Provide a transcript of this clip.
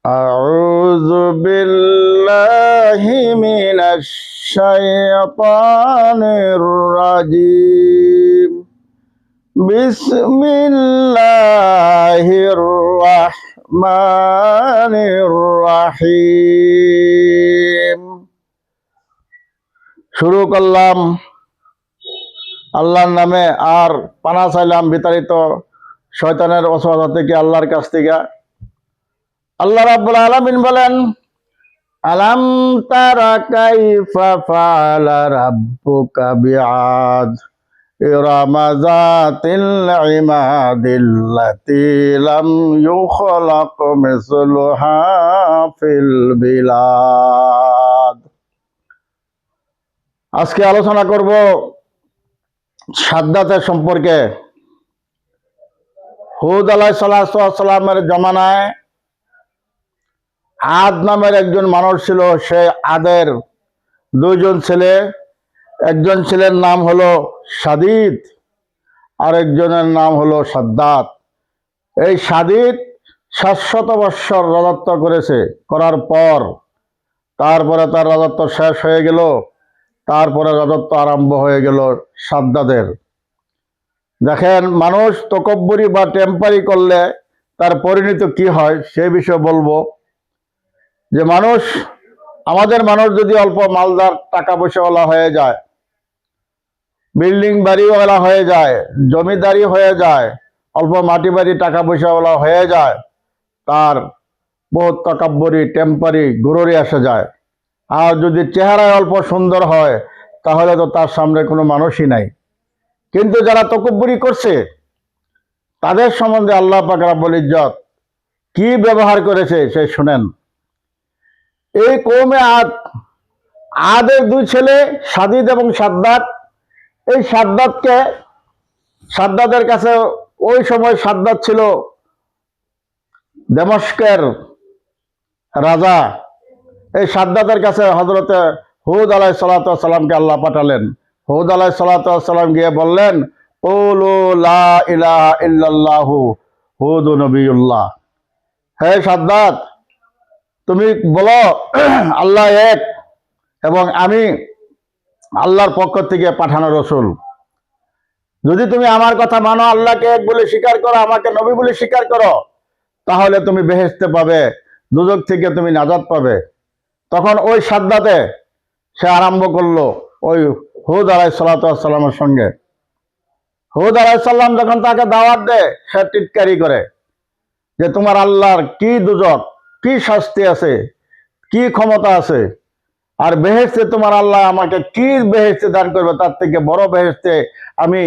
أعوذ بالله من الشيطان الرجيم بسم الله الرحمن الرحيم শুরু করলাম আল্লাহর নামে আর পানা চাইলাম বিতাড়িত শয়তানের ওয়াসওয়াসা থেকে আল্লাহর কাছ থেকে। আল্লাহ রাব্বুল আলামিন বলেন, আলাম তারা কাইফা ফাআলা রাব্বুকা বিআদ ইরামা যাতিল ইমাদিল্লাতি লাম ইউখলাক মিসলুহা ফিল বিলাদ। আজকে আলোচনা করব সাদ্দাতের সম্পর্কে। হুদ আলাইহিস সালামের জমানায় আদ নামের একজন মানুষ ছিল। সে আদের দুইজন ছেলে, একজন ছেলের নাম হলো সাদিদ আর একজনের নাম হলো সাদ্দাত। এই সাদিদ 700 বৎসর রাজত্ব করার পর তারপরে তার রাজত্ব শেষ হয়ে গেল। তারপরে রাজত্ব আরম্ভ হয়ে গেল সাদ্দাতের। দেখেন, মানুষ তকব্বুরি বা টেম্পারি করলে তার পরিণতি কি হয় সে বিষয়ে বলবো। যে আমাদের মানুষ যদি অল্প মালদার টাকা পয়সাওয়ালা হয়ে যায়, বিল্ডিং বাড়িওয়ালা হয়ে যায়, জমিদারি হয়ে যায়, অল্প মাটি বাড়ি টাকা পয়সাওয়ালা হয়ে যায়, তার বহুত তকাব্বরি টেম্পারি গুরুরি আসে যায়। আর যদি চেহারায় অল্প সুন্দর হয় তাহলে তো তার সামনে কোনো মানুষই নাই। কিন্তু যারা তকব্বুরি করছে তাদের সম্বন্ধে আল্লাহ পাক রব্বুল ইজ্জত কি ব্যবহার করেছে সে শুনেন। এই কওমে আদের দুই ছেলে সাদিদ এবং সাদ্দাত। এই সাদ্দাতের কাছে ওই সময় সাদ্দাত ছিল দমস্কের রাজা। এই সাদ্দাতের কাছে হযরতে হুদ আলাইহিস সালামকে আল্লাহ পাঠালেন। হুদ আলাইহিস সালাম গিয়ে বললেন, কুলু লা ইলাহা ইল্লাল্লাহু হুদ নবিয়ুল্লাহ। হে সাদ্দাত, তুমি বলো আল্লাহ এক এবং আমি আল্লাহর পক্ষ থেকে পাঠানো রসুল। যদি তুমি আমার কথা মানো, আল্লাহকে এক বলে স্বীকার করো, আমাকে নবী বলে স্বীকার করো, তাহলে তুমি বেহেশতে পাবে, দুজক থেকে তুমি নাজাত পাবে। তখন ওই সাদ্দাতে সে আরম্ভ করলো ওই হুদ আলাইহিস সালামের সঙ্গে। হুদ আলাইহিস সালাম যখন তাকে দাওয়াত দেয়, সে টিটকারি করে যে তোমার আল্লাহর কি দুজক, কি শাস্তি আছে, কি ক্ষমতা আছে, আর বেহেশতে তোমার আল্লাহ আমাকে কি বেহেশতে দান করবে, তার থেকে বড় বেহেশতে আমি